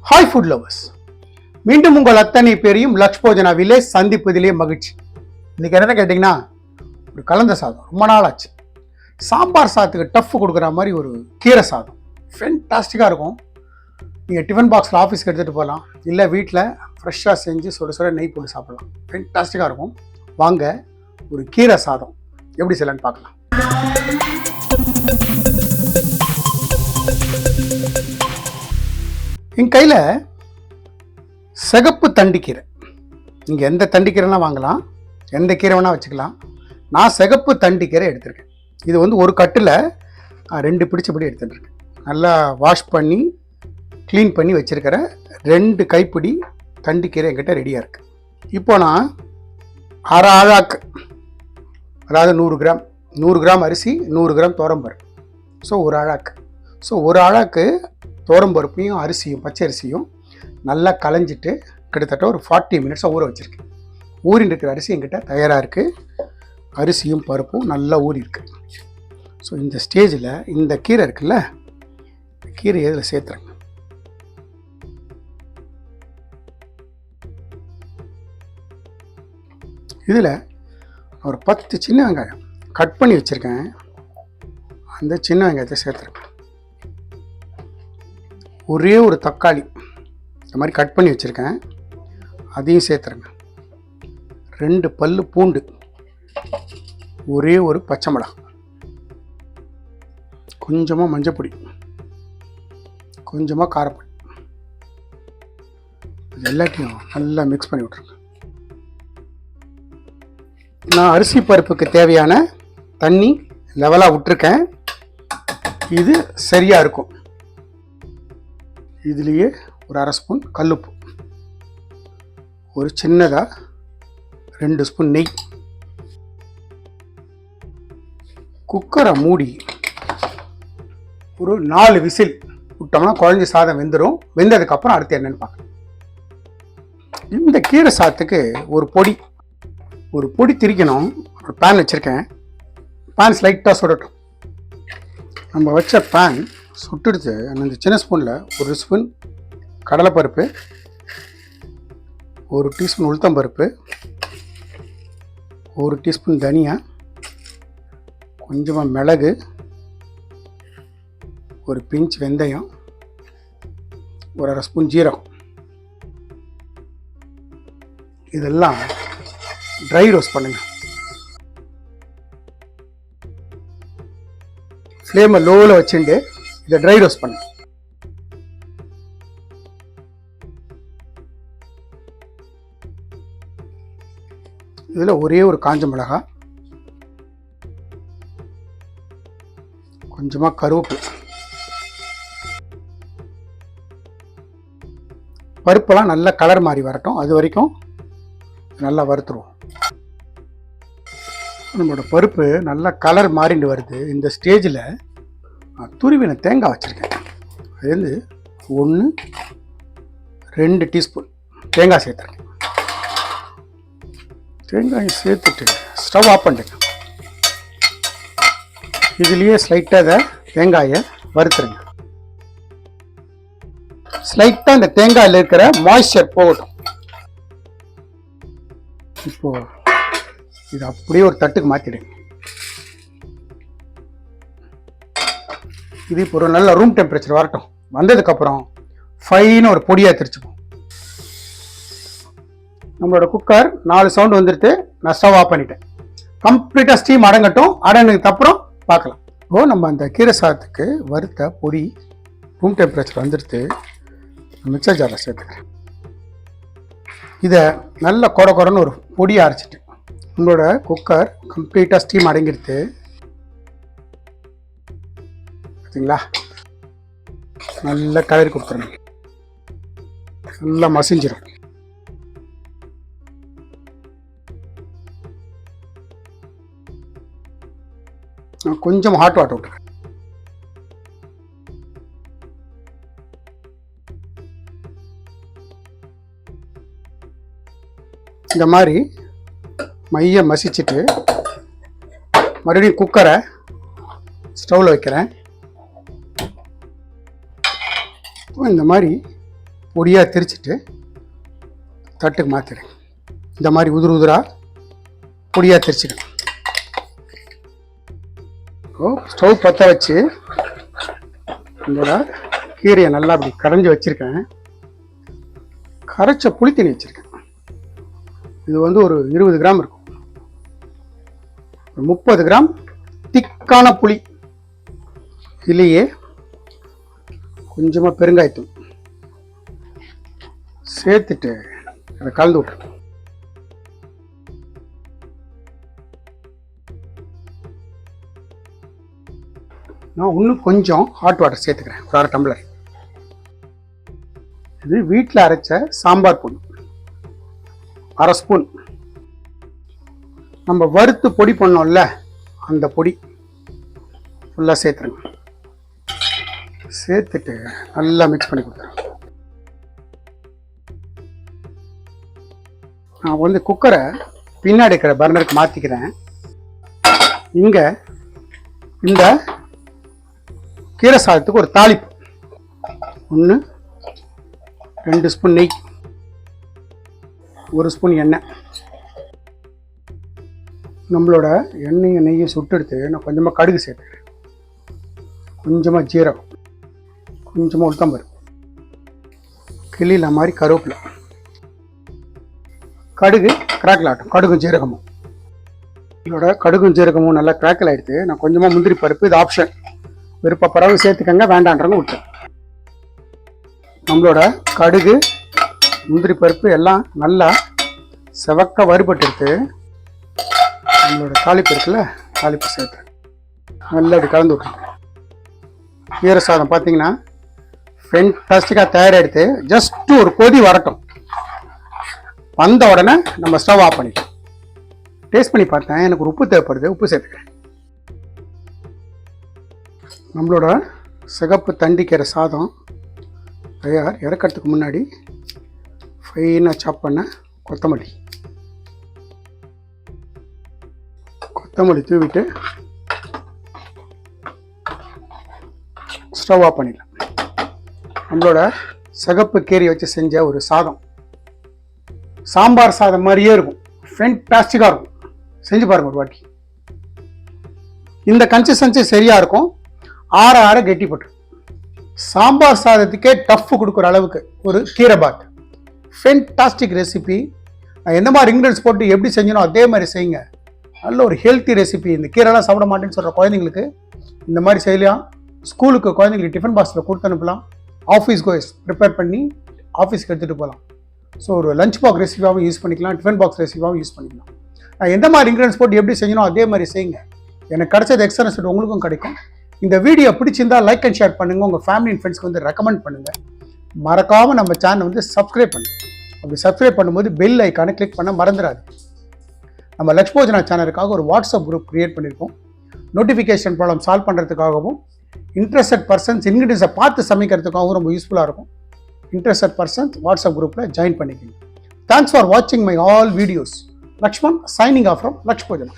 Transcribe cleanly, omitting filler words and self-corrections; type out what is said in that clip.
Hi food lovers, மீண்டும் உங்கள் அத்தனை பேரையும் லக்ஷ் போஜனாவிலே சந்திப்பதிலே மகிழ்ச்சி. இன்னைக்கு என்ன கேட்டிங்கன்னா, ஒரு கலந்த சாதம். ரொம்ப நாள் ஆச்சு. சாம்பார் சாதத்துக்கு டஃப் கொடுக்குற மாதிரி ஒரு கீரை சாதம் ஃபென்டாஸ்டிக்காக இருக்கும். நீங்கள் டிஃபன் பாக்ஸில் ஆஃபீஸ்க்கு எடுத்துகிட்டு போகலாம், இல்லை வீட்டில் ஃப்ரெஷ்ஷாக செஞ்சு சுட சுட நெய் போட்டு சாப்பிடலாம். ஃபென்டாஸ்டிக்காக இருக்கும். வாங்க ஒரு கீரை சாதம் எப்படி செய்யலான்னு பார்க்கலாம். என் கையில் சிகப்பு தண்டிக்கீரை, நீங்கள் எந்த தண்டிக்கீரைனா வாங்கலாம், எந்த கீரை வேணால் வச்சுக்கலாம். நான் சிகப்பு தண்டிக்கீரை எடுத்திருக்கேன். இது ஒரு கட்டில் 2 பிடிச்சபடி எடுத்துட்டுருக்கேன். நல்லா வாஷ் பண்ணி க்ளீன் பண்ணி வச்சுருக்கிற 2 கைப்பிடி தண்டிக்கீரை என்கிட்ட ரெடியாக இருக்குது. இப்போ நான் அரை ஆழாக்கு, அதாவது 100 கிராம் அரிசி, 100 கிராம் துவரம்பருப்பு, ஸோ ஒரு ஆழாக்கு. ஸோ ஒரு ஆழாக்கு துவரம்பருப்பையும் அரிசியும், பச்சை அரிசியும் நல்லா களைஞ்சிட்டு கிட்டத்தட்ட ஒரு 40 மினிட்ஸாக ஊற வச்சுருக்கேன். ஊறின்னு இருக்கிற அரிசி என்கிட்ட தயாராக இருக்குது. அரிசியும் பருப்பும் நல்லா ஊறி இருக்கு. ஸோ இந்த ஸ்டேஜில் இந்த கீரை இருக்குல்ல, கீரையை இதில் சேர்த்துறேங்க. இதில் ஒரு 10 சின்ன வெங்காயம் கட் பண்ணி வச்சுருக்கேன். அந்த சின்ன வெங்காயத்தை சேர்த்துருக்கேன். ஒரே ஒரு தக்காளி இந்த மாதிரி கட் பண்ணி வச்சுருக்கேன், அதையும் சேர்த்துருங்க. 2 பல்லு பூண்டு, ஒரே ஒரு பச்சை மிளகாய், கொஞ்சமாக மஞ்சப்பொடி, கொஞ்சமாக காரப்பொடி, இது எல்லாத்தையும் நல்லா மிக்ஸ் பண்ணி விட்ருங்க. நான் அரிசி பருப்புக்கு தேவையான தண்ணி லெவலாக விட்டுருக்கேன். இது சரியாக இருக்கும். இதுலேயே ஒரு அரை ஸ்பூன் கல்லுப்பு, ஒரு சின்னதாக 2 ஸ்பூன் நெய். குக்கரை மூடி ஒரு 4 விசில் விட்டோம்னா குழஞ்சி சாதம் வெந்துடும். வெந்ததுக்கப்புறம் அடுத்து என்னென்னு பார்க்கலாம். இந்த கீரை சாதத்துக்கு ஒரு பொடி திரிக்கணும். ஒரு பேன் வச்சுருக்கேன். பேன் ஸ்லைட்டாக சுடட்டும். நம்ம வச்ச பேன் சுட்டுடுத்து அந்த சின்ன ஸ்பூனில் 1 ஸ்பூன் கடலைப்பருப்பு, 1 டீஸ்பூன் உளுத்தம்பருப்பு, 1 டீஸ்பூன் தனியா, கொஞ்சமாக மிளகு, ஒரு பிஞ்ச் வெந்தயம், ஒரு அரை ஸ்பூன் ஜீரகம், இதெல்லாம் ட்ரை ரோஸ்ட் பண்ணுங்க. ஃப்ளேமை லோவில் வச்சுட்டு இதை ட்ரை ரோஸ்ட் பண்ணு. இதில் ஒரே ஒரு காஞ்ச மிளகாய், கொஞ்சமாக கருவேப்பிலை, பருப்பெல்லாம் நல்லா கலர் மாறி வரட்டும். அது வரைக்கும் நல்லா வறுத்துருவோம். நம்மளோட பருப்பு நல்லா கலர் மாறிட்டு வருது. இந்த ஸ்டேஜில் துருவின தேங்காய் வச்சுருக்கேன். அது 1-2 டீஸ்பூன் தேங்காய் சேர்த்துருக்கேன். தேங்காயை சேர்த்துட்டு ஸ்டவ் ஆஃப் பண்ணிட்டேங்க. இதுலேயே ஸ்லைட்டாக தேங்காயை வறுத்துருங்க. ஸ்லைட்டாக இந்த தேங்காயில் இருக்கிற மாய்ஸ்சர் போகட்டும். இப்போது இது அப்படியே ஒரு தட்டுக்கு மாற்றிடுங்க. இது இப்போ ஒரு நல்ல ரூம் டெம்பரேச்சர் வரட்டும். வந்ததுக்கப்புறம் ஃபைனாக ஒரு பொடியாக திரிச்சுப்போம். நம்மளோட குக்கர் 4 சவுண்டு வந்துடுது. நான் ஸ்டவ் ஆஃப் பண்ணிட்டேன். கம்ப்ளீட்டாக ஸ்டீம் அடங்கட்டும். அடங்கினதுக்கப்புறம் பார்க்கலாம். நம்ம அந்த கீரை சாதத்துக்கு வறுத்த பொடி ரூம் டெம்பரேச்சர் வந்துடுது. மிக்சர் ஜாரில் சேர்த்துக்கிறேன். இதை நல்ல கொரன்னு ஒரு பொடியை அரைச்சிட்டு உங்களோட குக்கர் கம்ப்ளீட்டாக ஸ்டீம் அடங்கிடுது. பார்த்தீங்களா? நல்லா கலரி கொடுத்துருங்க. நல்லா மசிஞ்சிடும். கொஞ்சம் ஹாட் வாட்டர் விட்டுருக்கேன். இந்த மாதிரி மைய மசிச்சுட்டு மறுபடியும் குக்கரை ஸ்டவ்வில் வைக்கிறேன். இந்த மாதிரி பொடியாக திரிச்சிட்டு தட்டுக்கு மாற்றிடுங்க. இந்த மாதிரி உதிர் உதிராக பொடியாக திரிச்சிக்கணும். ஸ்டவ் பற்ற வச்சு இதோட கீரையை நல்லா அப்படி கரைஞ்சி வச்சுருக்கேன். கரைச்ச புளி தண்ணி வச்சுருக்கேன். இது வந்து ஒரு 20 கிராம் இருக்கும். 30 கிராம் திக்கான புளி. இதுலேயே கொஞ்சமாக பெருங்காயத்தூள் சேர்த்துட்டு அதை கலந்து விட்டுருக்கேன். நான் இன்னும் கொஞ்சம் ஹாட் வாட்டர் சேர்த்துக்கிறேன், ஒரு 1/2 டம்ளர். இது வீட்டில் அரைச்ச சாம்பார் பொடி 1/2 ஸ்பூன். நம்ம வறுத்து பொடி பண்ணோம்ல, அந்த பொடி ஃபுல்லாக சேர்த்துருங்க. சேர்த்துட்டு நல்லா மிக்ஸ் பண்ணி கொடுத்துருங்க. நான் வந்து குக்கரை பின்னாடி இருக்கிற பர்னருக்கு மாற்றிக்கிறேன். இங்கே இந்த கீரை சாதத்துக்கு ஒரு தாளிப்பு. 1-2 ஸ்பூன் நெய், 1 ஸ்பூன் எண்ணெய். நம்மளோட எண்ணெயை நெய்யை சுட்டு எடுத்து நான் கொஞ்சமாக கடுகு சேர்த்துக்கிறேன், கொஞ்சமாக ஜீரகம், கொஞ்சமாக உளுத்தம்பருப்பு, கிளியில மாதிரி கருவேப்பிலை. கடுகு கிராக்கில் ஆட்டும். கடுகும் ஜீரகமும் இதோட கடுகும் ஜீரகமும் நல்லா கிராக்கில் ஆகிடுது. நான் கொஞ்சமாக முந்திரி பருப்பு, இது ஆப்ஷன், விருப்பப்பறவை சேர்த்துக்கங்க, வேண்டான்றவங்க விட்டு. நம்மளோட கடுகு முந்திரி பருப்பு எல்லாம் நல்லா செவக்க வறுபட்டு எடுத்து நம்மளோட தாளிப்பு இருக்குல்ல, தாளிப்பு சேர்த்து நல்லா இப்படி கலந்து விட்டுருங்க. கீரை சாதம் பார்த்தீங்கன்னா ஃபென்டாஸ்டிக்காக தயாராகிடுது. ஜஸ்ட்டு ஒரு கொதி வரட்டும். வந்த உடனே நம்ம ஸ்டவ் ஆஃப் பண்ணிட்டோம். டேஸ்ட் பண்ணி பார்த்தேன், எனக்கு ஒரு உப்பு தேவைப்படுது, உப்பு சேர்த்துக்கிறேன். நம்மளோட சிகப்பு தண்டிக்கீரை சாதம் தயார். இறக்கிறதுக்கு முன்னாடி ஃபைனாக சாப் பண்ண கொத்தமல்லி தூவிட்டு ஸ்டவ் ஆஃப் பண்ணிடலாம். நம்மளோட சிகப்பு கீரை வச்சு செஞ்ச ஒரு சாதம் சாம்பார் சாதம் மாதிரியே இருக்கும். ஃபென்டாஸ்டிக்காக இருக்கும். செஞ்சு பாருங்க ஒரு வாட்டி. இந்த கன்சிஸ்டன்சி சரியாக இருக்கும். ஆற கெட்டிப்பட்டு சாம்பார் சாதத்துக்கே டஃப் கொடுக்குற அளவுக்கு ஒரு கீரை பாத். Fantastic recipe. நான் எந்த மாதிரி இன்க்ரீடியன்ஸ் போட்டு எப்படி செஞ்சனோ அதே மாதிரி செய்யுங்க. நல்ல ஒரு ஹெல்த்தி ரெசிபி. இந்த கீரைலாம் சாப்பிட மாட்டேன்னு சொல்கிற குழந்தைங்களுக்கு இந்த மாதிரி செய்யலாம். ஸ்கூலுக்கு குழந்தைங்களுக்கு டிஃபன் பாக்ஸில் கொடுத்து அனுப்பலாம். ஆஃபீஸ் கோய்ஸ் ப்ரிப்பேர் பண்ணி ஆஃபீஸ்க்கு எடுத்துகிட்டு போகலாம். ஸோ ஒரு லஞ்ச் பாக்ஸ் ரெசிபியாகவும் யூஸ் பண்ணிக்கலாம், டிஃபன் பாக்ஸ் ரெசிபியாகவும் யூஸ் பண்ணிக்கலாம். நான் எந்த மாதிரி இன்க்ரீடியன்ஸ் போட்டு எப்படி செஞ்சனோ அதே மாதிரி செய்யுங்க. எனக்கு கிடைச்சது எக்ஸ்ட்ரா ரெசிபி உங்களுக்கும் கிடைக்கும். இந்த வீடியோ பிடிச்சிருந்தா லைக் அண்ட் ஷேர் பண்ணுங்கள். உங்கள் ஃபேமிலி அண்ட் ஃப்ரெண்ட்ஸ்க்கு வந்து ரெக்கமெண்ட் பண்ணுங்கள். மறக்காமல் நம்ம சேனல் வந்து சப்ஸ்கிரைப் பண்ணுங்கள். அப்படி சப்ஸ்கிரைப் பண்ணும்போது பெல் ஐக்கானை கிளிக் பண்ண மறந்துடாது. நம்ம லக்ஷ்போஜனா சேனலுக்காக ஒரு வாட்ஸ்அப் குரூப் கிரியேட் பண்ணியிருக்கோம். நோட்டிஃபிகேஷன் ப்ராப்ளம் சால்வ் பண்ணுறதுக்காகவும், இன்ட்ரெஸ்டட் பர்சன்ஸ் இன்க்ரீடியன்ஸை பார்த்து சமைக்கிறதுக்காகவும் ரொம்ப யூஸ்ஃபுல்லாக இருக்கும். இன்ட்ரெஸ்டட் பர்சன்ஸ் வாட்ஸ்அப் குரூப்பில் ஜாயின் பண்ணிக்கணும். தேங்க்ஸ் ஃபார் வாட்சிங் my all videos. Lakshman signing off from Lakshpojana.